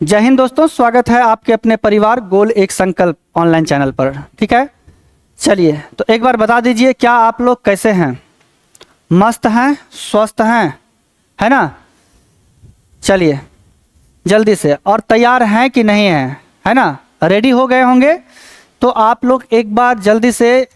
जय हिंद दोस्तों, स्वागत है आपके अपने परिवार गोल एक संकल्प ऑनलाइन चैनल पर। ठीक है, चलिए तो एक बार बता दीजिए, क्या आप लोग कैसे हैं? मस्त हैं, स्वस्थ हैं, है ना? चलिए जल्दी से, और तैयार हैं कि नहीं हैं, है ना? रेडी हो गए होंगे तो आप लोग एक बार जल्दी से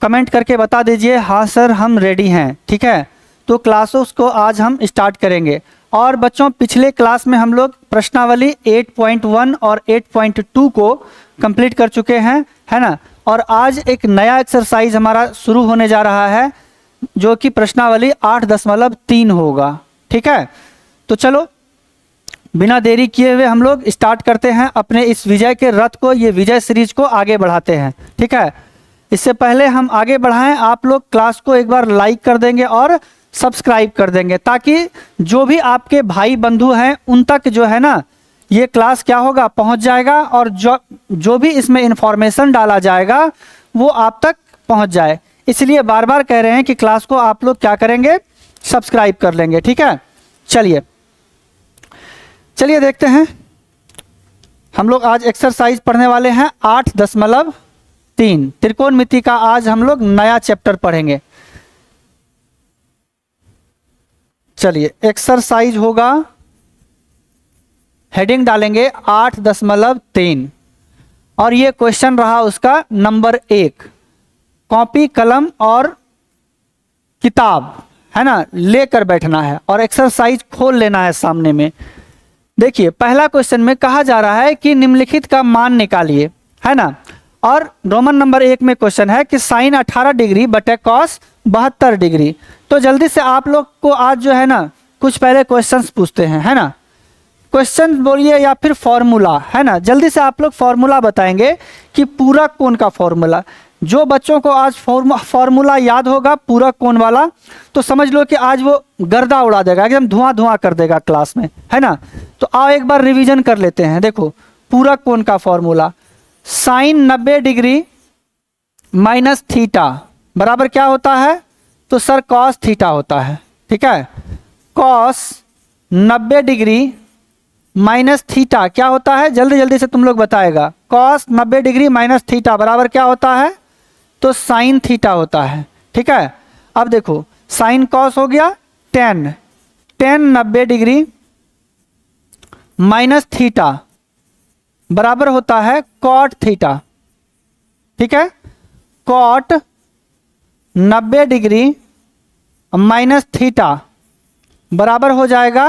कमेंट करके बता दीजिए, हाँ सर हम रेडी हैं। ठीक है, तो क्लासेस को आज हम स्टार्ट करेंगे। और बच्चों, पिछले क्लास में हम लोग प्रश्नावली 8.1 और 8.2 को कंप्लीट कर चुके हैं, है ना? और आज एक नया एक्सरसाइज हमारा शुरू होने जा रहा है जो कि प्रश्नावली 8.3 होगा। ठीक है, तो चलो बिना देरी किए हुए हम लोग स्टार्ट करते हैं अपने इस विजय के रथ को, ये विजय सीरीज को आगे बढ़ाते हैं। ठीक है, इससे पहले हम आगे बढ़ाएं, आप लोग क्लास को एक बार लाइक कर देंगे और सब्सक्राइब कर देंगे, ताकि जो भी आपके भाई बंधु हैं उन तक जो है ना ये क्लास क्या होगा, पहुंच जाएगा, और जो भी इसमें इंफॉर्मेशन डाला जाएगा वो आप तक पहुंच जाए। इसलिए बार बार कह रहे हैं कि क्लास को आप लोग क्या करेंगे, सब्सक्राइब कर लेंगे। ठीक है, चलिए देखते हैं। हम लोग आज एक्सरसाइज पढ़ने वाले हैं 8.3 त्रिकोणमिति का। आज हम लोग नया चैप्टर पढ़ेंगे। चलिए, एक्सरसाइज होगा, हेडिंग डालेंगे 8.3 और ये क्वेश्चन रहा उसका नंबर 1। कॉपी कलम और किताब, है ना, लेकर बैठना है और एक्सरसाइज खोल लेना है सामने में। देखिए, पहला क्वेश्चन में कहा जा रहा है कि निम्नलिखित का मान निकालिए, है ना? और रोमन नंबर 1 में क्वेश्चन है कि साइन 18 डिग्री बटे कॉस 72 डिग्री। तो जल्दी से आप लोग को आज जो है ना कुछ पहले क्वेश्चंस पूछते हैं, है ना? क्वेश्चन बोलिए या फिर फॉर्मूला, है ना? जल्दी से आप लोग फॉर्मूला बताएंगे कि पूरक कोण का फॉर्मूला। जो बच्चों को आज फॉर्मूला याद होगा पूरक कोण वाला, तो समझ लो कि आज वो गर्दा उड़ा देगा, एकदम धुआं धुआं कर देगा क्लास में, है ना? तो आओ एक बार रिवीजन कर लेते हैं। देखो, पूरक कोण का formula, sine 90 degree minus theta बराबर क्या होता है? तो सर कॉस थीटा होता है। ठीक है, कॉस 90 डिग्री माइनस थीटा क्या होता है? जल्दी जल्दी से तुम लोग बताएगा। कॉस 90 डिग्री माइनस थीटा बराबर क्या होता है? तो साइन थीटा होता है। ठीक है, अब देखो, साइन कॉस हो गया 10 90 डिग्री माइनस थीटा बराबर होता है कॉट थीटा। ठीक है, कॉट 90 डिग्री माइनस थीटा बराबर हो जाएगा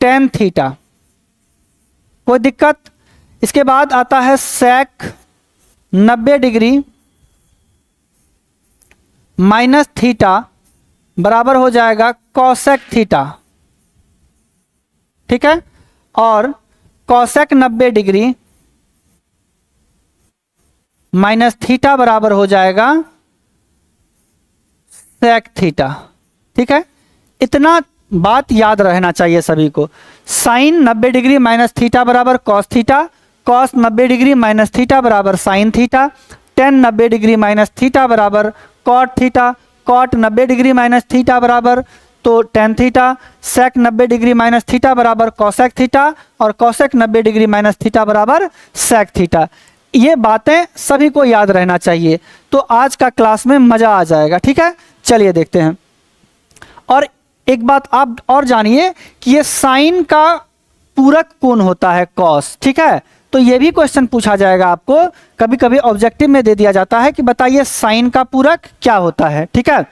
tan थीटा। कोई दिक्कत? इसके बाद आता है सेक 90 डिग्री माइनस थीटा बराबर हो जाएगा कॉसेक थीटा। ठीक है, और कॉसेक 90 डिग्री माइनस थीटा बराबर हो जाएगा सेक थीटा। ठीक है, इतना बात याद रहना चाहिए सभी को। साइन 90 डिग्री माइनस थीटा बराबर cos theta, cos 90 degree minus theta बराबर sine theta, tan 90 degree minus theta बराबर cot theta, cot 90 degree minus theta बराबर तो tan theta, sec 90 degree minus theta बराबर कॉसेक थीटा, और कॉसेक 90 डिग्री माइनस थीटा बराबर sec theta. ये बातें सभी को याद रहना चाहिए, तो आज का क्लास में मज़ा आ जाएगा। ठीक है, चलिए देखते हैं। और एक बात आप और जानिए कि ये साइन का पूरक कोण होता है कॉस। ठीक है, तो ये भी क्वेश्चन पूछा जाएगा आपको, कभी कभी ऑब्जेक्टिव में दे दिया जाता है कि बताइए साइन का पूरक क्या होता है। ठीक है,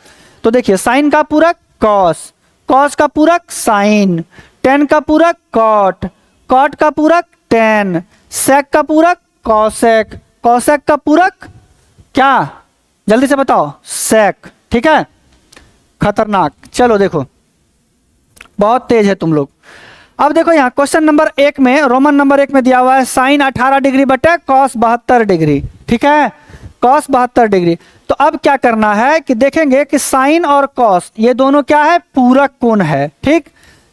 तो देखिए, साइन का पूरक कॉस, कॉस का पूरक साइन, tan का पूरक कॉट, कॉट का पूरक tan, सेक का पूरक कॉसेक, कॉसेक का पूरक क्या? जल्दी से बताओ, सेक। ठीक है, खतरनाक। चलो देखो, बहुत तेज है तुम लोग। अब देखो यहाँ क्वेश्चन नंबर 1 में, रोमन नंबर 1 में दिया हुआ है साइन 18 डिग्री बटे कॉस 72 डिग्री। ठीक है, कॉस 72 डिग्री। तो अब क्या करना है कि देखेंगे कि साइन और कॉस ये दोनों क्या है, पूरक कोण है। ठीक,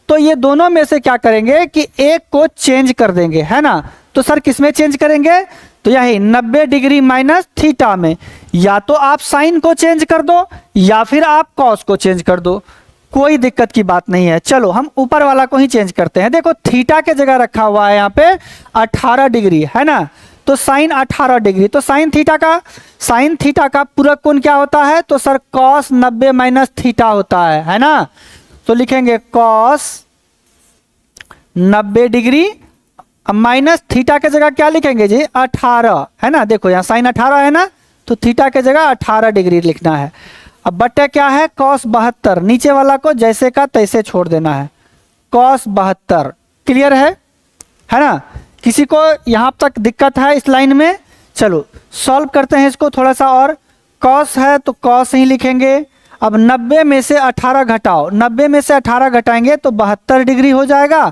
तो ये दोनों में से क्या करेंगे कि एक को चेंज कर देंगे, है ना? तो सर किस में चेंज करेंगे? तो यही 90 डिग्री माइनस थीटा में। या तो आप साइन को चेंज कर दो या फिर आप कॉस को चेंज कर दो। कोई दिक्कत की बात नहीं है। चलो हम ऊपर वाला को ही चेंज करते हैं। देखो थीटा के जगह रखा हुआ है यहाँ पे 18 डिग्री, है ना, तो साइन 18 डिग्री, तो साइन थीटा का पूरक कोण क्या होता है? तो सर कॉस 90 माइनस थीटा होता है ना। तो लिखेंगे कॉस 90 डिग्री माइनस थीटा के जगह क्या लिखेंगे जी? 18, है ना। देखो यहाँ साइन 18 है ना, तो थीटा के जगह 18 डिग्री लिखना है। अब बट्टे क्या है? कॉस 72, नीचे वाला को जैसे का तैसे छोड़ देना है, कॉस 72। क्लियर है ना? किसी को यहाँ तक दिक्कत है इस लाइन में? चलो सॉल्व करते हैं इसको थोड़ा सा और। कॉस है तो कॉस ही लिखेंगे। अब 90 में से 18 घटाओ, 90 में से 18 घटाएंगे तो 72 डिग्री हो जाएगा।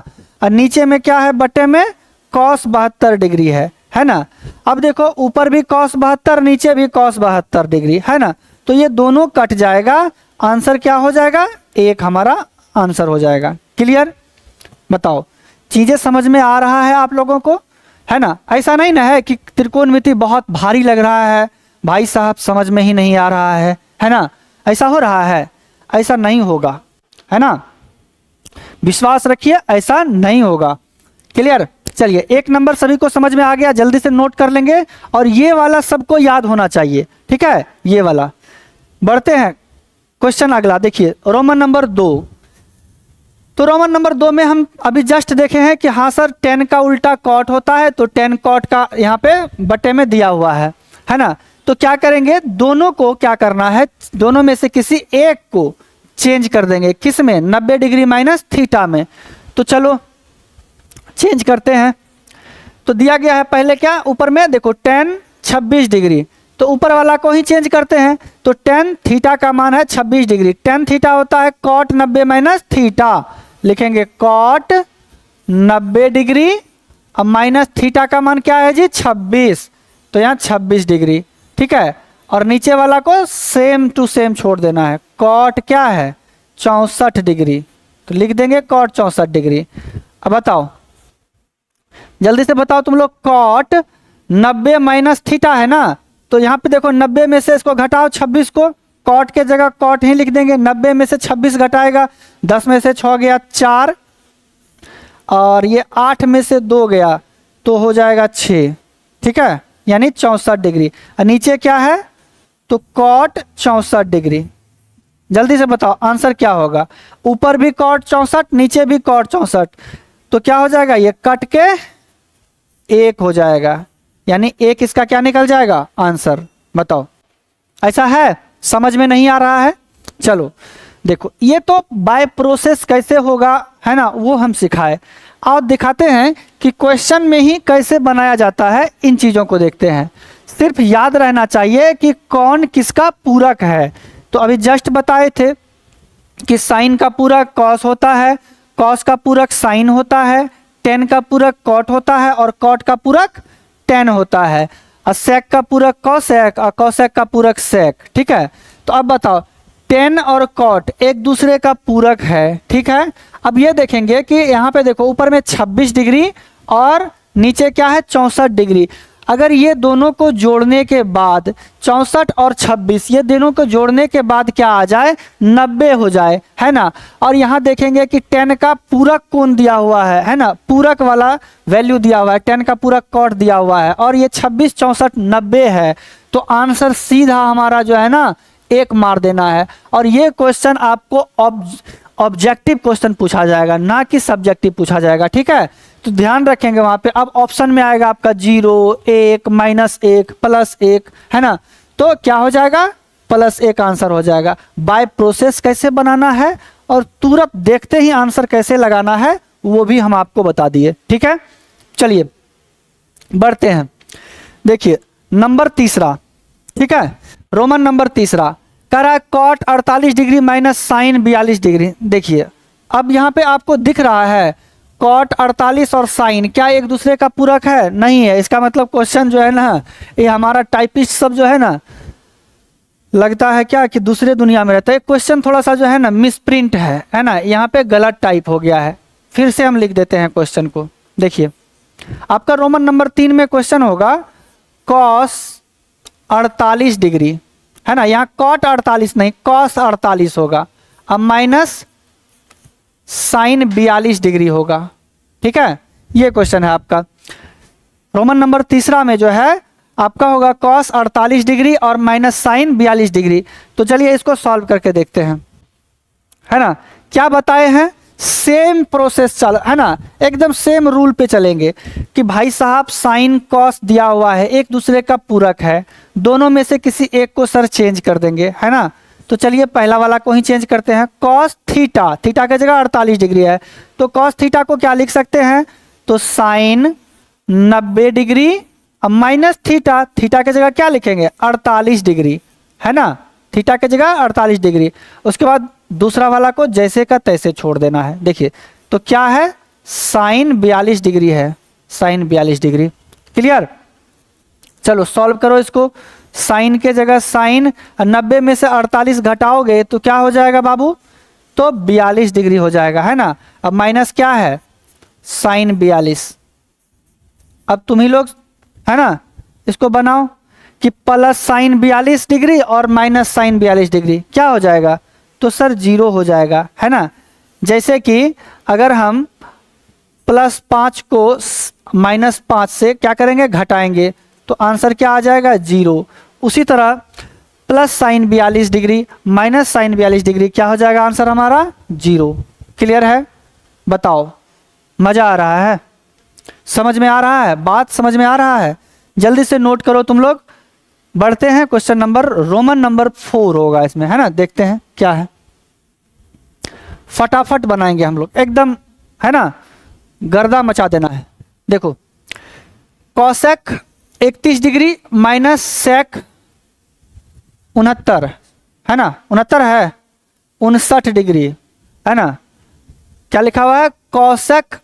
और नीचे में क्या है? बट्टे में कॉस 72 डिग्री है ना। अब देखो ऊपर भी कॉस 72, नीचे भी कॉस 72 डिग्री, है ना। तो ये दोनों कट जाएगा, आंसर क्या हो जाएगा? 1 हमारा आंसर हो जाएगा। क्लियर? बताओ चीज़ें समझ में आ रहा है आप लोगों को, है ना? ऐसा नहीं ना है कि त्रिकोणमिति बहुत भारी लग रहा है, भाई साहब समझ में ही नहीं आ रहा है ना? ऐसा हो रहा है? ऐसा नहीं होगा, है ना। विश्वास रखिए, ऐसा नहीं होगा। क्लियर? चलिए 1 नंबर सभी को समझ में आ गया, जल्दी से नोट कर लेंगे। और ये वाला सबको याद होना चाहिए, ठीक है, ये वाला। बढ़ते हैं क्वेश्चन अगला, देखिए रोमन नंबर 2। तो रोमन नंबर 2 में हम अभी जस्ट देखे हैं कि हाँ सर tan का उल्टा कॉट होता है, तो tan कॉट का यहाँ पे बटे में दिया हुआ है ना। तो क्या करेंगे? दोनों को क्या करना है? दोनों में से किसी एक को चेंज कर देंगे। किस में? 90 डिग्री माइनस थीटा में। तो चलो चेंज करते हैं। तो दिया गया है पहले क्या? ऊपर में देखो tan 26 डिग्री, तो ऊपर वाला को ही चेंज करते हैं। तो tan थीटा का मान है 26 डिग्री, tan थीटा होता है cot 90 माइनस थीटा, लिखेंगे cot 90 डिग्री। अब माइनस थीटा का मान क्या है जी? 26, तो यहाँ 26 डिग्री, ठीक है। और नीचे वाला को सेम टू सेम छोड़ देना है, cot क्या है? 64 डिग्री, तो लिख देंगे cot 64 डिग्री। अब बताओ जल्दी से बताओ तुम लोग, cot 90 माइनस थीटा है ना, तो यहाँ पे देखो 90 में से इसको घटाओ 26 को, कॉट के जगह कॉट ही लिख देंगे। 90 में से 26 घटाएगा, 10 में से 6 गया 4, और ये 8 में से 2 गया तो हो जाएगा 6, ठीक है, यानी 64 डिग्री। और नीचे क्या है? तो कॉट 64 डिग्री। जल्दी से बताओ आंसर क्या होगा? ऊपर भी कॉट 64, नीचे भी कॉट 64, तो क्या हो जाएगा? ये कट के 1 हो जाएगा, यानी 1 इसका क्या निकल जाएगा? आंसर। बताओ ऐसा है? समझ में नहीं आ रहा है? चलो देखो ये तो बाय प्रोसेस कैसे होगा, है ना, वो हम सिखाए। और दिखाते हैं कि क्वेश्चन में ही कैसे बनाया जाता है, इन चीज़ों को देखते हैं। सिर्फ याद रहना चाहिए कि कौन किसका पूरक है। तो अभी जस्ट बताए थे कि साइन का पूरक कॉस होता है, कॉस का पूरक साइन होता है, tan का पूरक कॉट होता है, और कॉट का पूरक tan होता है, और सेक का पूरक कॉसेक, और कॉसेक का पूरक सेक, ठीक है। तो अब बताओ tan और कॉट एक दूसरे का पूरक है, ठीक है। अब ये देखेंगे कि यहाँ पे देखो ऊपर में 26 डिग्री और नीचे क्या है? 64 डिग्री। अगर ये दोनों को जोड़ने के बाद 64 और 26, ये दोनों को जोड़ने के बाद क्या आ जाए? 90 हो जाए, है ना। और यहाँ देखेंगे कि tan का पूरक कोण दिया हुआ है ना, पूरक वाला वैल्यू दिया हुआ है, tan का पूरक कॉट दिया हुआ है, और ये 26, 64, 90 है। तो आंसर सीधा हमारा जो है ना 1 मार देना है। और ये क्वेश्चन आपको ऑब्जेक्टिव क्वेश्चन पूछा जाएगा, ना कि सब्जेक्टिव पूछा जाएगा, ठीक है। तो ध्यान रखेंगे वहां पे। अब ऑप्शन में आएगा आपका 0, 1, -1, +1, है ना, तो क्या हो जाएगा? +1 आंसर हो जाएगा। बाय प्रोसेस कैसे बनाना है और तुरंत देखते ही आंसर कैसे लगाना है वो भी हम आपको बता दिए, ठीक है। चलिए बढ़ते हैं। देखिए नंबर 3, ठीक है, रोमन नंबर 3 कह रहा है cot 48 degree minus sine 42 degree. देखिए अब यहाँ पे आपको दिख रहा है कॉट 48 और साइन क्या एक दूसरे का पूरक है? नहीं है। इसका मतलब क्वेश्चन जो है ना, ये हमारा टाइपिस्ट सब जो है ना, लगता है क्या कि दूसरे दुनिया में रहता है। क्वेश्चन थोड़ा सा जो है ना मिसप्रिंट है ना, यहाँ पे गलत टाइप हो गया है। फिर से हम लिख देते हैं क्वेश्चन को। देखिए आपका रोमन नंबर 3 में क्वेश्चन होगा कॉस 48 डिग्री, है ना, यहाँ कॉट 48 नहीं कॉस 48 होगा। अब माइनस साइन 42 डिग्री होगा। ठीक है, ये क्वेश्चन है आपका। रोमन नंबर तीसरा में जो है आपका होगा कॉस 48 डिग्री और माइनस साइन 42 डिग्री। तो चलिए इसको सॉल्व करके देखते हैं, है ना। क्या बताए हैं, सेम प्रोसेस चल, है ना, एकदम सेम रूल पे चलेंगे कि भाई साहब साइन कॉस दिया हुआ है, एक दूसरे का पूरक है, दोनों में से किसी एक को सर चेंज कर देंगे, है ना। तो चलिए पहला वाला को ही चेंज करते हैं। कॉस थीटा, थीटा की जगह 48 डिग्री है, तो कॉस थीटा को क्या लिख सकते हैं, तो साइन 90 डिग्री अब माइनस थीटा, थीटा की जगह क्या लिखेंगे 48 डिग्री, है ना, थीटा की जगह 48 डिग्री। उसके बाद दूसरा वाला को जैसे का तैसे छोड़ देना है। देखिए तो क्या है, साइन 42 डिग्री है, साइन 42 डिग्री। क्लियर, चलो सॉल्व करो इसको। साइन के जगह साइन 90 में से 48 घटाओगे तो क्या हो जाएगा बाबू, तो 42 डिग्री हो जाएगा, है ना। अब माइनस क्या है, साइन 42। अब तुम ही लोग, है ना, इसको बनाओ कि प्लस साइन 42 डिग्री और माइनस साइन 42 डिग्री क्या हो जाएगा, तो सर 0 हो जाएगा, है ना। जैसे कि अगर हम +5 को -5 से क्या करेंगे, घटाएंगे, तो आंसर क्या आ जाएगा 0। उसी तरह plus sine 42 degree minus sine 42 degree क्या हो जाएगा, आंसर हमारा 0। क्लियर है, बताओ, मज़ा आ रहा है, समझ में आ रहा है, बात समझ में आ रहा है। जल्दी से नोट करो तुम लोग। बढ़ते हैं क्वेश्चन नंबर, रोमन नंबर 4 होगा इसमें, है ना। देखते हैं क्या है, फटाफट बनाएंगे हम लोग एकदम, है ना, गर्दा मचा देना है। देखो कॉसेक 31 डिग्री माइनस सेक 69, है ना, 69 है, 59 डिग्री, है ना। क्या लिखा हुआ है, cosec,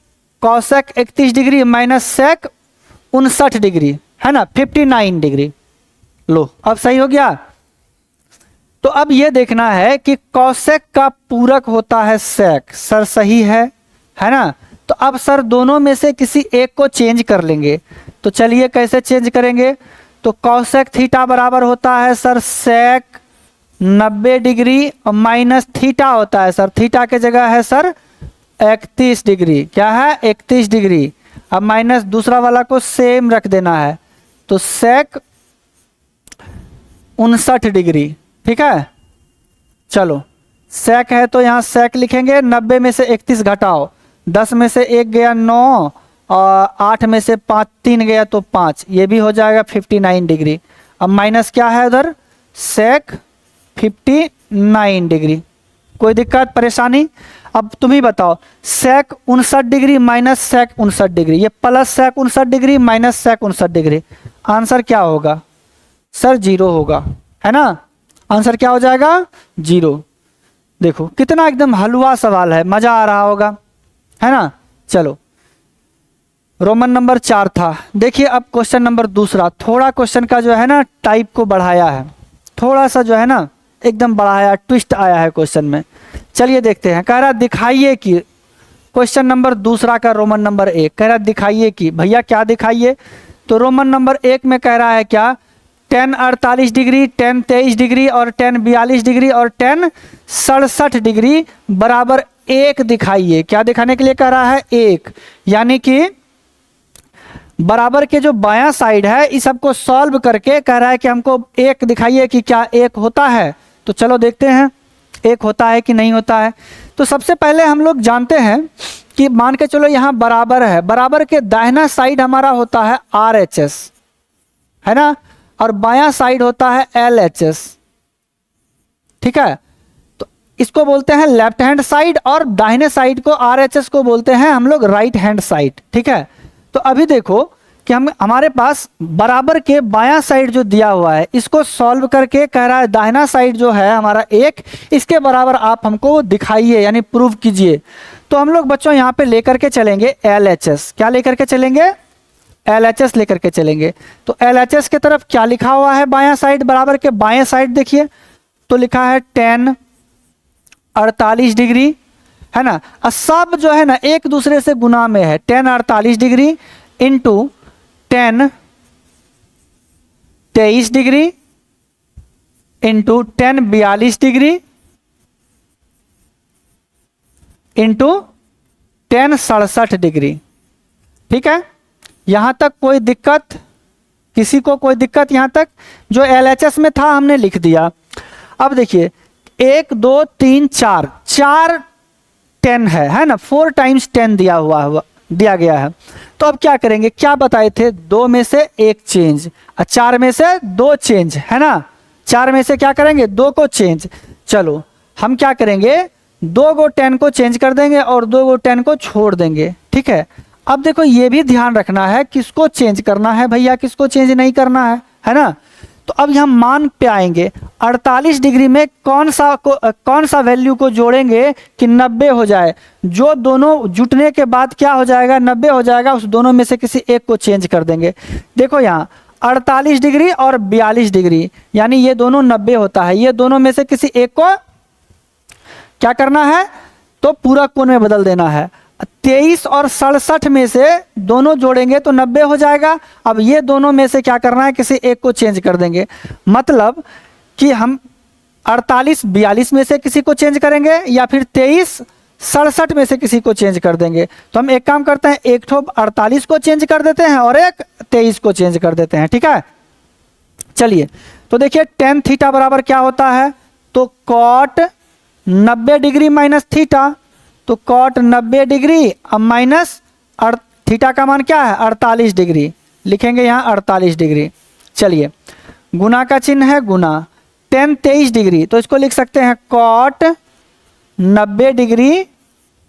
cosec 31 degree minus sec 59 degree, है ना, 59 डिग्री। लो अब सही हो गया। तो अब ये देखना है कि कॉसेक का पूरक होता है सेक, सर सही है ना। तो अब सर दोनों में से किसी एक को चेंज कर लेंगे। तो चलिए कैसे चेंज करेंगे, तो कॉसेक थीटा बराबर होता है सर सेक 90 डिग्री और माइनस थीटा होता है सर, थीटा के जगह है सर 31 डिग्री, क्या है 31 डिग्री। अब माइनस दूसरा वाला को सेम रख देना है, तो सेक 59 डिग्री। ठीक है, चलो सेक है तो यहाँ सेक लिखेंगे, 90 में से 31 घटाओ, 10 में से 1 गया 9 और 8 में से 5 3 गया तो 5, ये भी हो जाएगा 59 डिग्री। अब माइनस क्या है उधर, सेक 59 डिग्री। कोई दिक्कत परेशानी, अब तुम ही बताओ, sec 59 degree minus sec 59 degree, ये plus sec 59 degree minus sec 59 degree, answer क्या होगा सर 0 होगा, है ना। आंसर क्या हो जाएगा 0। देखो कितना एकदम हलवा सवाल है, मजा आ रहा होगा, है ना। चलो रोमन नंबर 4 था। देखिए अब क्वेश्चन नंबर दूसरा, थोड़ा क्वेश्चन का जो है ना टाइप को बढ़ाया है, थोड़ा सा जो है ना एकदम बढ़ाया, ट्विस्ट आया है क्वेश्चन में। चलिए देखते हैं, कह रहा दिखाइए कि, क्वेश्चन नंबर दूसरा का रोमन नंबर 1 कह रहा दिखाइए कि, भैया क्या दिखाइए, तो रोमन नंबर 1 में कह रहा है क्या, tan 48 डिग्री, tan 23 डिग्री और tan 42 डिग्री और tan 67 डिग्री बराबर 1 दिखाइए। क्या दिखाने के लिए कह रहा है 1, यानी कि बराबर के जो बायां साइड है इस सबको सॉल्व करके कह रहा है कि हमको 1 दिखाइए कि क्या 1 होता है। तो चलो देखते हैं 1 होता है कि नहीं होता है। तो सबसे पहले हम लोग जानते हैं कि मान के चलो यहाँ बराबर है, बराबर के दाहिना साइड हमारा होता है RHS, है ना, और बायां साइड होता है LHS। ठीक है, तो इसको बोलते हैं लेफ्ट हैंड साइड और दाहिने साइड को RHS को बोलते हैं हम लोग राइट हैंड साइड। ठीक है, तो अभी देखो कि हमारे पास बराबर के बायां साइड जो दिया हुआ है इसको सॉल्व करके कह रहा है दाहिना साइड जो है हमारा 1, इसके बराबर आप हमको दिखाइए यानी प्रूव कीजिए। तो हम लोग बच्चों यहाँ पे लेकर के चलेंगे LHS। क्या लेकर के चलेंगे, LHS लेकर के चलेंगे। तो LHS के तरफ क्या लिखा हुआ है बायां साइड, बराबर के बाएं साइड देखिए तो लिखा है tan 48 डिग्री, है ना। और सब जो है ना एक दूसरे से गुना में है, tan 48 degree into tan 23 degree into tan 42 degree into ten 67 degree. ठीक है, यहाँ तक कोई दिक्कत? किसी को कोई दिक्कत यहाँ तक? जो LHS में था हमने लिख दिया। अब देखिए 1 2 3 4 4 10 है ना, 4 टाइम्स 10 दिया गया है। तो अब क्या करेंगे, क्या बताए थे, 2 में से 1 चेंज, 4 में से 2 चेंज, है ना, 4 में से क्या करेंगे, 2 को चेंज। चलो हम क्या करेंगे, 2 को 10 को चेंज कर देंगे और 2 को 10 को छोड़ देंगे। ठीक है, अब देखो ये भी ध्यान रखना है किसको चेंज करना है भैया, किसको चेंज नहीं करना है ना। तो अब यहाँ मान पे आएंगे, 48 डिग्री में कौन सा वैल्यू को जोड़ेंगे कि 90 हो जाए। जो दोनों जुटने के बाद क्या हो जाएगा, 90 हो जाएगा, उस दोनों में से किसी एक को चेंज कर देंगे। देखो यहाँ 48 डिग्री और 42 डिग्री, यानी ये दोनों 90 होता है, ये दोनों में से किसी एक को क्या करना है, तो पूरा कोण में बदल देना है। 23 और 67 में से दोनों जोड़ेंगे तो 90 हो जाएगा। अब ये दोनों में से क्या करना है, किसी एक को चेंज कर देंगे। मतलब कि हम 48 42 में से किसी को चेंज करेंगे या फिर 23 67 में से किसी को चेंज कर देंगे। तो हम एक काम करते हैं, एक ठो 48 को चेंज कर देते हैं और एक 23 को चेंज कर देते हैं। ठीक है, चलिए तो देखिए tan थीटा बराबर क्या होता है, तो cot 90 डिग्री माइनस थीटा, तो cot 90 डिग्री अब माइनस थीटा का मान क्या है 48 डिग्री, लिखेंगे यहाँ 48 डिग्री। चलिए गुना का चिन्ह है गुना, tan 23 डिग्री, तो इसको लिख सकते हैं cot 90 डिग्री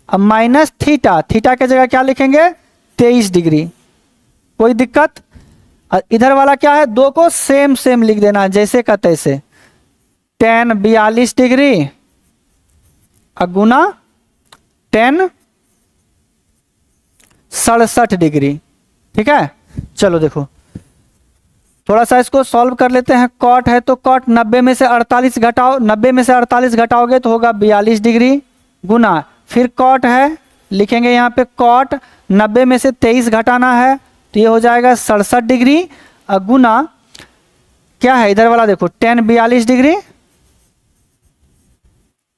अब माइनस थीटा, थीटा के जगह क्या लिखेंगे 23 डिग्री। कोई दिक्कत? इधर वाला क्या है, 2 को सेम लिख देना जैसे का तैसे, tan 42 डिग्री गुना tan 67 डिग्री। ठीक है, चलो देखो थोड़ा सा इसको सॉल्व कर लेते हैं। cot है तो cot 90 में से 48 घटाओ, 90 में से 48 घटाओगे तो होगा 42 डिग्री, गुना फिर cot है, लिखेंगे यहाँ पे cot 90 में से 23 घटाना है तो ये हो जाएगा 67 डिग्री, गुना क्या है इधर वाला देखो tan 42 डिग्री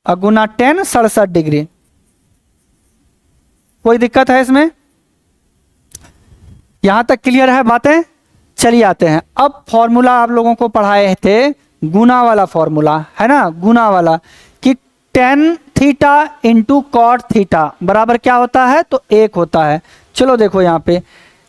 गुना tan 67 डिग्री। कोई दिक्कत है इसमें? यहां तक क्लियर है बातें? चलिए आते हैं, अब फॉर्मूला आप लोगों को पढ़ाए थे गुना वाला फॉर्मूला, है ना, गुना वाला कि tan theta into cot theta बराबर क्या होता है, तो 1 होता है। चलो देखो यहाँ पे,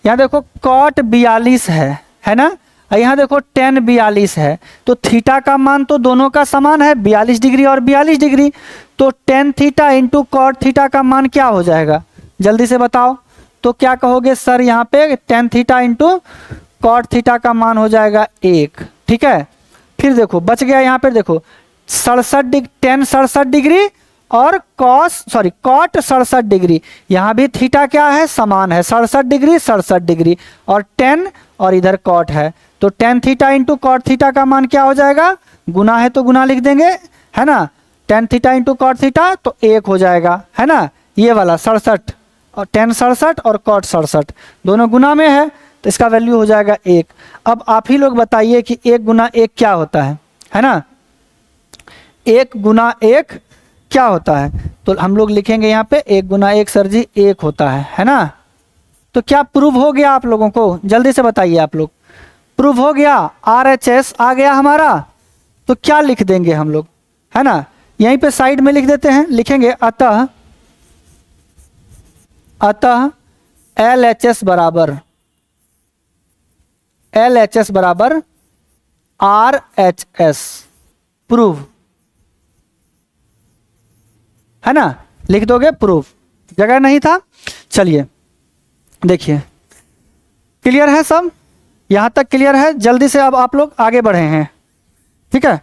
यहाँ देखो cot 42 है ना, यहाँ देखो tan 42 है, तो थीटा का मान तो दोनों का समान है 42 डिग्री और 42 डिग्री, तो tan theta into cot theta का मान क्या हो जाएगा, जल्दी से बताओ। तो क्या कहोगे सर, यहाँ पे tan theta into cot theta का मान हो जाएगा 1। ठीक है, फिर देखो बच गया यहाँ पे, देखो 67 tan 67 डिग्री और cot 67 डिग्री, यहाँ भी थीटा क्या है समान है 67 डिग्री 67 डिग्री और tan और इधर cot है, तो tan theta into cot theta का मान क्या हो जाएगा, गुना है तो गुना लिख देंगे, है ना, tan theta into cot theta तो 1 हो जाएगा, है ना, ये वाला 67 और tan 67 और cot 67 दोनों गुना में है तो इसका वैल्यू हो जाएगा 1। अब आप ही लोग बताइए कि 1 गुना 1 क्या होता है ना, 1 गुना 1 क्या होता है, तो हम लोग लिखेंगे यहाँ पे 1 गुना 1 सर जी 1 होता है ना। तो क्या प्रूव हो गया आप लोगों को, जल्दी से बताइए आप लोग, प्रूव हो गया, RHS आ गया हमारा। तो क्या लिख देंगे हम लोग, है ना, यहीं पे साइड में लिख देते हैं, लिखेंगे अतः LHS बराबर RHS प्रूव, है ना, लिख दोगे प्रूफ, जगह नहीं था। चलिए देखिए क्लियर है सब, यहां तक क्लियर है, जल्दी से अब आप लोग आगे बढ़े हैं। ठीक है,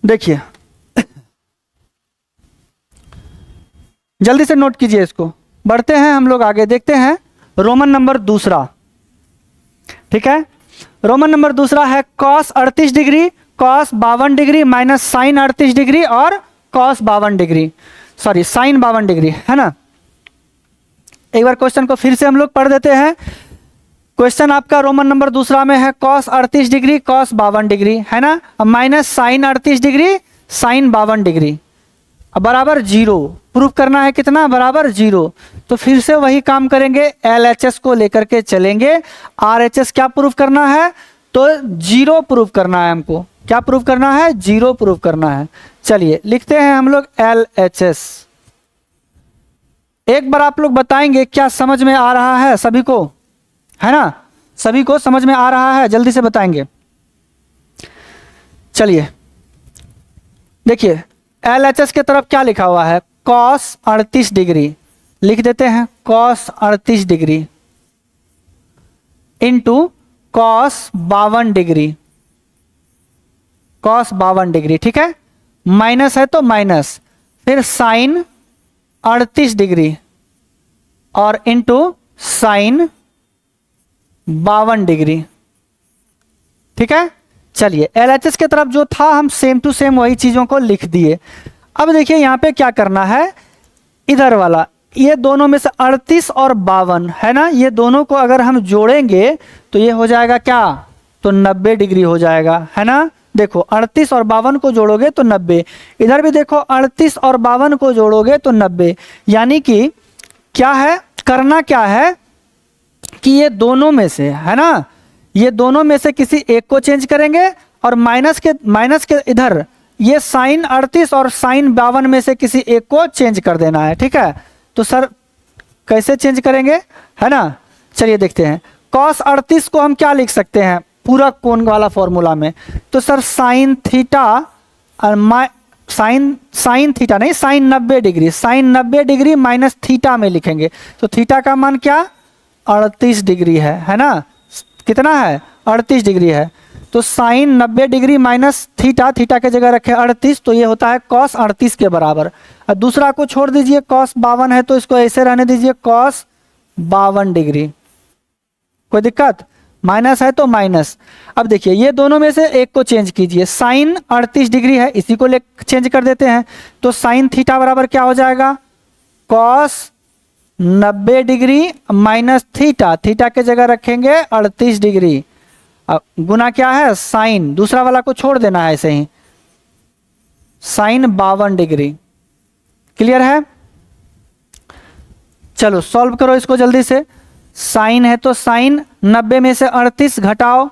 देखिए जल्दी से नोट कीजिए इसको, बढ़ते हैं हम लोग आगे, देखते हैं रोमन नंबर दूसरा। ठीक है, रोमन नंबर दूसरा है cos 38 degree, cos 52 degree minus sine 38 degree और cos 52 degree, sorry sine 52 degree, है ना। एक बार क्वेश्चन को फिर से हम लोग पढ़ देते हैं। क्वेश्चन आपका रोमन नंबर दूसरा में है cos 38 डिग्री cos 52 डिग्री, है ना, minus sine 38 degree sine 52 degree. अब बराबर जीरो, प्रूफ करना है कितना, बराबर जीरो। तो फिर से वही काम करेंगे, LHS को लेकर के चलेंगे। RHS क्या प्रूफ करना है, तो जीरो प्रूफ करना है हमको। क्या प्रूफ करना है, जीरो प्रूफ करना है। चलिए लिखते हैं हम लोग LHS। एक बार आप लोग बताएंगे क्या समझ में आ रहा है सभी को, है ना, सभी को समझ में आ रहा है, जल्दी से बताएंगे। चलिए देखिए LHS के तरफ क्या लिखा हुआ है, cos 38 डिग्री लिख देते हैं, cos 38 degree into cos 52 degree, cos 52 degree, ठीक है। माइनस है तो माइनस, फिर साइन 38 डिग्री और इंटू साइन 52 डिग्री, ठीक है। चलिए LHS के तरफ जो था हम सेम टू सेम वही चीज़ों को लिख दिए। अब देखिए यहाँ पे क्या करना है, इधर वाला ये दोनों में से 38 और 52 है ना, ये दोनों को अगर हम जोड़ेंगे तो ये हो जाएगा क्या, तो 90 डिग्री हो जाएगा, है ना। देखो 38 और 52 को जोड़ोगे तो 90, इधर भी देखो 38 और 52 को जोड़ोगे तो 90। यानी कि क्या है, करना क्या है कि ये दोनों में से, है ना, ये दोनों में से किसी एक को चेंज करेंगे और माइनस के इधर ये साइन 38 और साइन 52 में से किसी एक को चेंज कर देना है, ठीक है। तो सर कैसे चेंज करेंगे, है ना, चलिए देखते हैं। cos 38 को हम क्या लिख सकते हैं पूरा कोण वाला फॉर्मूला में, तो सर साइन थीटा और साइन थीटा नहीं, sine 90 degree, sine 90 degree minus theta में लिखेंगे। तो थीटा का मान क्या, 38 डिग्री है ना, कितना है, 38 डिग्री है। तो sine 90 degree minus theta, theta के जगह रखे 38, तो ये होता है cos 38 के बराबर। और दूसरा को छोड़ दीजिए, cos 52 है तो इसको ऐसे रहने दीजिए, cos 52 डिग्री, कोई दिक्कत, माइनस है तो माइनस। अब देखिए ये दोनों में से एक को चेंज कीजिए, साइन 38 डिग्री है इसी को ले चेंज कर देते हैं। तो साइन थीटा बराबर क्या हो जाएगा, cos 90 degree minus theta, theta के जगह रखेंगे 38 डिग्री, अब गुना क्या है साइन, दूसरा वाला को छोड़ देना है ऐसे ही, साइन 52 डिग्री। क्लियर है, चलो सॉल्व करो इसको जल्दी से। साइन है तो साइन 90 में से 38 घटाओ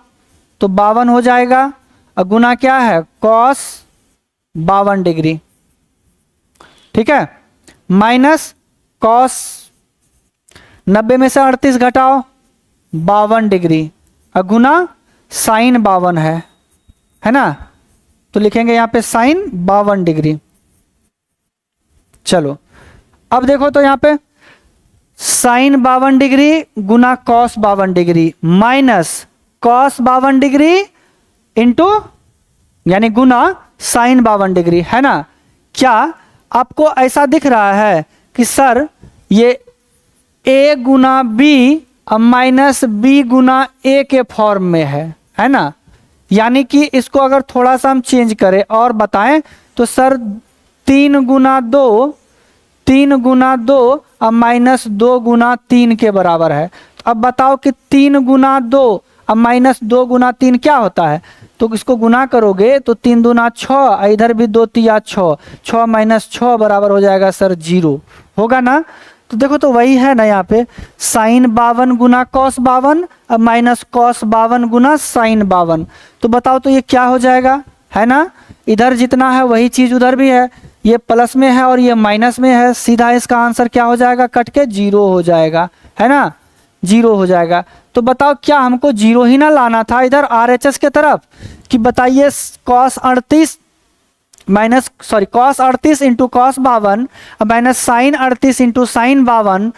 तो 52 हो जाएगा, और गुना क्या है cos 52 डिग्री, ठीक है, माइनस cos 90 में से 38 घटाओ 52 डिग्री, और गुना साइन 52 है ना, तो लिखेंगे यहाँ पे साइन 52 डिग्री। चलो अब देखो तो यहाँ पे साइन 52 डिग्री गुना cos 52 degree minus cos 52 degree into यानी गुना साइन 52 डिग्री, है ना। क्या आपको ऐसा दिख रहा है कि सर ये a Guna b minus b Guna a के फॉर्म में है ना। यानी कि इसको अगर थोड़ा सा हम चेंज करें और बताएं तो सर 3 गुना 2 और माइनस 2 गुना 3 के बराबर है। अब बताओ कि 3 गुना 2 और माइनस 2 गुना 3 क्या होता है, तो इसको गुना करोगे तो 3 दूना 6, इधर भी 2 तिया 6, 6 माइनस 6 बराबर हो जाएगा सर 0, होगा ना। तो देखो तो वही है ना, यहाँ पे साइन 52 गुना cos 52 और माइनस cos 52 गुना साइन 52, तो बताओ तो ये क्या हो जाएगा, है ना। इधर जितना है वही चीज़ उधर भी है, ये प्लस में है और ये माइनस में है, सीधा इसका आंसर क्या हो जाएगा, कट के 0 हो जाएगा, है ना, 0 हो जाएगा। तो बताओ क्या हमको 0 ही ना लाना था इधर RHS के तरफ, कि बताइए cos 38 इंटू cos 52 माइनस साइन 38 इंटू साइन 52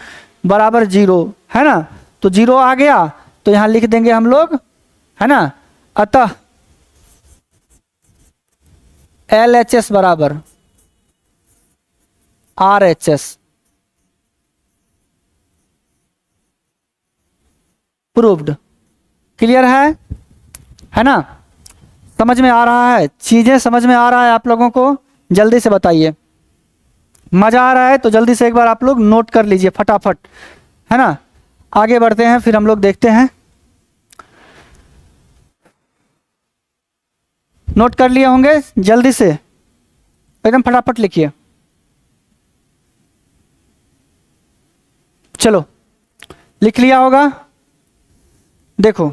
बराबर 0, है ना। तो 0 आ गया तो यहाँ लिख देंगे हम लोग, है ना। अतः LHS बराबर RHS, प्रूव्ड। क्लियर है ना, समझ में आ रहा है, चीजें समझ में आ रहा है आप लोगों को, जल्दी से बताइए। मजा आ रहा है तो जल्दी से एक बार आप लोग नोट कर लीजिए फटाफट, है ना। आगे बढ़ते हैं, फिर हम लोग देखते हैं। नोट कर लिए होंगे, जल्दी से एकदम फटाफट लिखिए। चलो लिख लिया होगा। देखो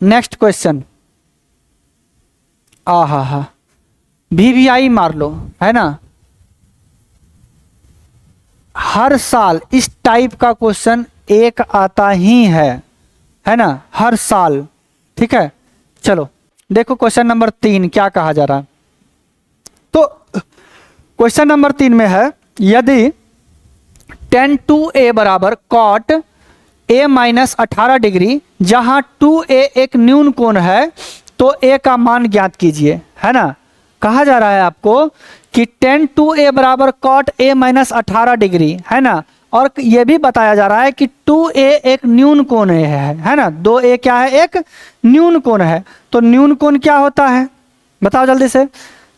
नेक्स्ट क्वेश्चन, हा VVI मार लो, है ना। हर साल इस टाइप का क्वेश्चन एक आता ही है ना, हर साल। ठीक है, चलो देखो क्वेश्चन नंबर 3 क्या कहा जा रहा है। तो क्वेश्चन नंबर 3 में है, यदि tan 2a बराबर cot a माइनस 18 डिग्री, जहां 2a एक न्यून कोण है, तो a का मान ज्ञात कीजिए, है ना। कहा जा रहा है आपको कि tan 2a बराबर cot a माइनस 18 डिग्री, है ना। और ये भी बताया जा रहा है कि 2a एक न्यून कोण है ना। 2a क्या है, एक न्यून कोण है। तो न्यून कोण क्या होता है बताओ जल्दी से।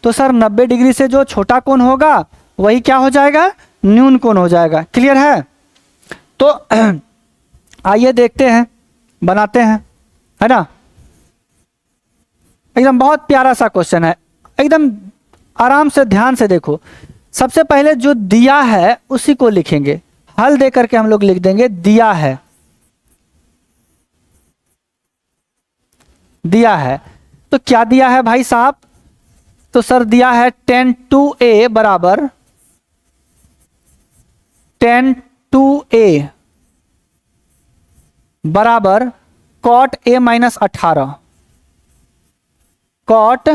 तो सर 90 डिग्री से जो छोटा कोण होगा वही क्या हो जाएगा, न्यून कोण हो जाएगा। क्लियर है। तो आइए देखते हैं, बनाते हैं, है ना। एकदम बहुत प्यारा सा क्वेश्चन है, एकदम आराम से ध्यान से देखो। सबसे पहले जो दिया है उसी को लिखेंगे, हल दे करके हम लोग लिख देंगे दिया है, दिया है। तो क्या दिया है भाई साहब, तो सर दिया है tan 2a बराबर tan 2a बराबर cot a minus 18, cot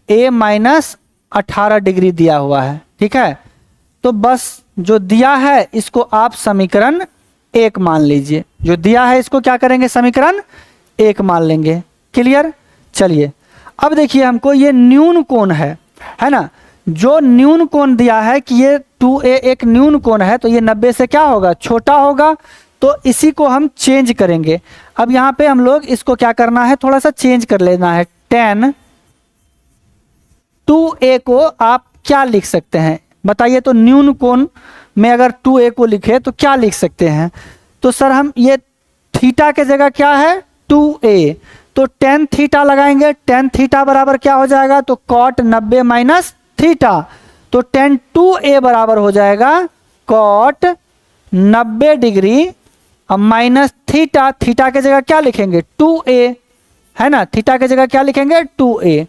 a minus 18 degree दिया हुआ है। ठीक है, तो बस जो दिया है इसको आप समीकरण 1 मान लीजिए। जो दिया है इसको क्या करेंगे, समीकरण 1 मान लेंगे। क्लियर। चलिए अब देखिए, हमको ये न्यून कोण है ना। जो न्यून कोण दिया है कि ये 2a एक न्यून कोण है, तो ये 90 से क्या होगा, छोटा होगा। तो इसी को हम चेंज करेंगे। अब यहाँ पे हम लोग इसको क्या करना है, थोड़ा सा चेंज कर लेना है। tan 2a को आप क्या लिख सकते हैं बताइए। तो न्यून कोण में अगर 2a को लिखे तो क्या लिख सकते हैं। तो सर हम ये थीटा के जगह क्या है 2a, तो tan थीटा लगाएंगे। tan थीटा बराबर क्या हो जाएगा, तो cot 90 माइनस थीटा। तो tan 2a बराबर हो जाएगा cot 90 डिग्री अब माइनस थीटा। थीटा के जगह क्या लिखेंगे 2a, है ना। थीटा के जगह क्या लिखेंगे 2a।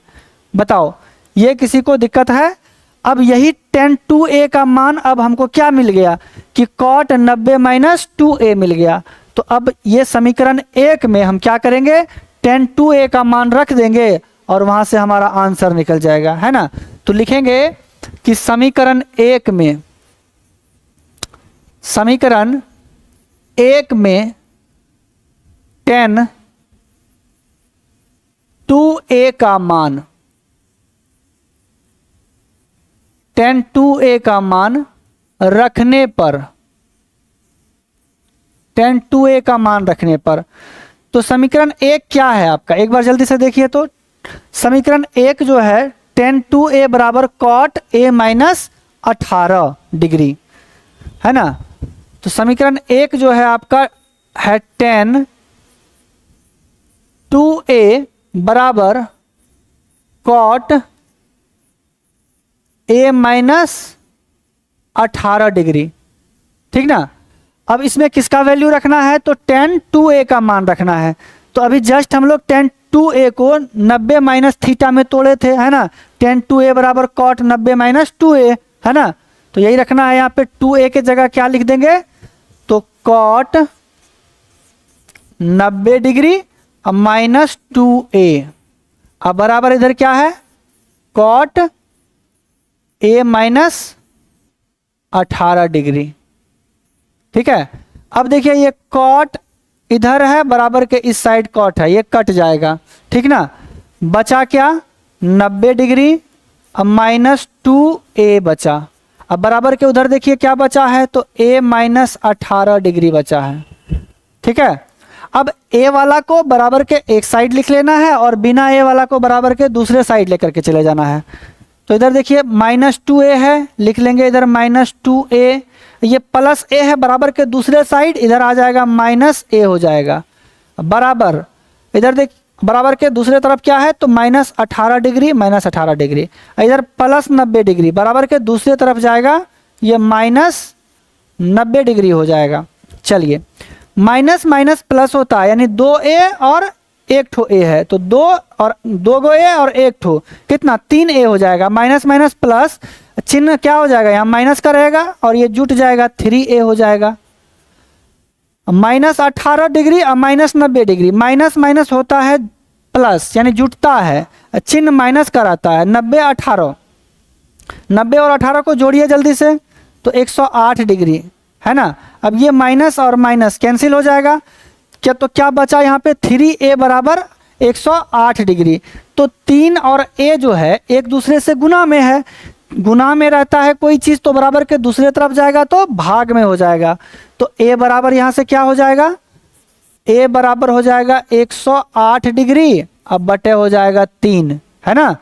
बताओ ये किसी को दिक्कत है। अब यही tan 2a का मान अब हमको क्या मिल गया कि cot 90 माइनस 2a मिल गया। तो अब ये समीकरण 1 में हम क्या करेंगे, tan 2a का मान रख देंगे और वहां से हमारा आंसर निकल जाएगा, है ना। तो लिखेंगे कि समीकरण 1 में, समीकरण 1 में tan 2a का मान, tan 2a का मान रखने पर, tan 2a का मान रखने पर, तो समीकरण 1 क्या है आपका, एक बार जल्दी से देखिए। तो समीकरण 1 जो है tan 2a बराबर cot a माइनस 18 डिग्री, है ना। तो समीकरण 1 जो है आपका है tan 2a बराबर cot a माइनस 18 डिग्री, ठीक ना। अब इसमें किसका वैल्यू रखना है, तो tan 2a का मान रखना है। तो अभी जस्ट हम लोग tan 2a को 90 माइनस थीटा में तोड़े थे, है ना। tan 2a बराबर cot 90 माइनस 2a, है ना। तो यही रखना है। यहाँ पे 2a के जगह क्या लिख देंगे, तो cot 90 डिग्री अब माइनस 2a, अब बराबर इधर क्या है cot a माइनस 18 डिग्री, ठीक है। अब देखिए ये cot इधर है, बराबर के इस साइड cot है, ये कट जाएगा, ठीक ना। बचा क्या 90 डिग्री अब माइनस 2a बचा। अब बराबर के उधर देखिए क्या बचा है, तो a माइनस 18 डिग्री बचा है, ठीक है। अब a वाला को बराबर के एक साइड लिख लेना है और बिना a वाला को बराबर के दूसरे साइड लेकर के चले जाना है। तो इधर देखिए माइनस 2a है, लिख लेंगे इधर माइनस 2a, ये प्लस a है बराबर के दूसरे साइड, इधर आ जाएगा माइनस a हो जाएगा। बराबर इधर देख बराबर के दूसरे तरफ क्या है, तो माइनस 18 डिग्री माइनस 18 डिग्री, इधर प्लस 90 डिग्री, बराबर के दूसरे तरफ जाएगा ये माइनस 90 डिग्री हो जाएगा। चलिए माइनस माइनस प्लस होता है, यानी 2a और एक ठो a है, तो 2 गो a और एक ठो कितना 3a हो जाएगा। माइनस माइनस प्लस, चिन्ह क्या हो जाएगा, यहाँ माइनस का रहेगा और ये जुट जाएगा 3a हो जाएगा। माइनस 18 डिग्री और माइनस 90 डिग्री, माइनस माइनस होता है प्लस, यानी जुटता है, चिन्ह माइनस का रहता है। 90 18, 90 और 18 को जोड़िए जल्दी से, तो 108 डिग्री है ना। अब ये माइनस और माइनस कैंसिल हो जाएगा, क्या तो क्या बचा यहाँ पे 3a बराबर 108 डिग्री। तो 3 और a जो है एक दूसरे से गुना में है, गुना में रहता है कोई चीज़ तो बराबर के दूसरे तरफ जाएगा तो भाग में हो जाएगा। तो a बराबर यहाँ से क्या हो जाएगा, a बराबर हो जाएगा 108 डिग्री, अब बटे हो जाएगा 3 है ना।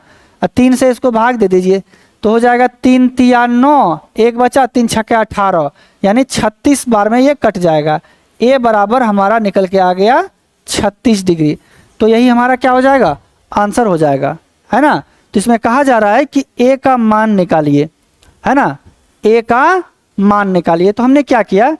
3 से इसको भाग दे दीजिए तो हो जाएगा 3 तिया 9, एक बचा 3 छक्के 18, यानी 36 बार में ये कट जाएगा। a बराबर हमारा निकल के आ गया 36 डिग्री। तो यही हमारा क्या हो जाएगा, आंसर हो जाएगा, है ना। तो इसमें कहा जा रहा है कि a का मान निकालिए, है ना, a का मान निकालिए। तो हमने क्या किया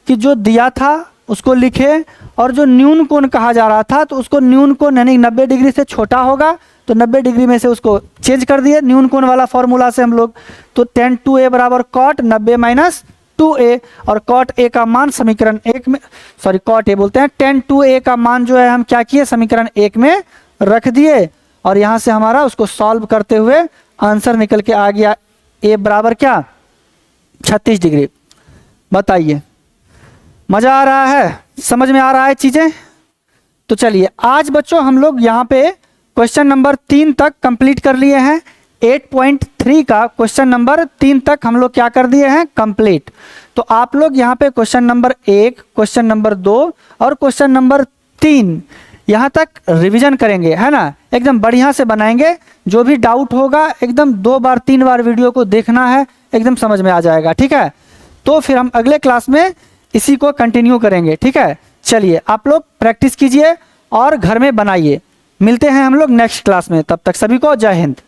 कि जो दिया था उसको लिखे, और जो न्यून कोण कहा जा रहा था तो उसको न्यून कोण यानी 90 डिग्री से छोटा होगा तो 90 डिग्री में से उसको चेंज कर दिए न्यून कोण वाला फॉर्मूला से हम लोग। तो tan 2a बराबर कॉट 90 माइनस 2a, और कॉट a का मान समीकरण 1 में, सॉरी कॉट a बोलते हैं, tan 2a का मान जो है हम क्या किए समीकरण 1 में रख दिए, और यहाँ से हमारा उसको सॉल्व करते हुए आंसर निकल के आ गया a बराबर क्या 36 डिग्री। बताइए मज़ा आ रहा है, समझ में आ रहा है चीज़ें। तो चलिए आज बच्चों हम लोग यहाँ पे क्वेश्चन नंबर 3 तक कंप्लीट कर लिए हैं। 8.3 का क्वेश्चन नंबर 3 तक हम लोग क्या कर दिए हैं, कंप्लीट। तो आप लोग यहाँ पे क्वेश्चन नंबर 1, क्वेश्चन नंबर 2 और क्वेश्चन नंबर 3 यहाँ तक रिवीजन करेंगे, है ना, एकदम बढ़िया से बनाएंगे। जो भी डाउट होगा एकदम 2 बार 3 बार वीडियो को देखना है, एकदम समझ में आ जाएगा, ठीक है। तो फिर हम अगले क्लास में इसी को कंटिन्यू करेंगे, ठीक है। चलिए आप लोग प्रैक्टिस कीजिए और घर में बनाइए। मिलते हैं हम लोग नेक्स्ट क्लास में, तब तक सभी को जय हिंद।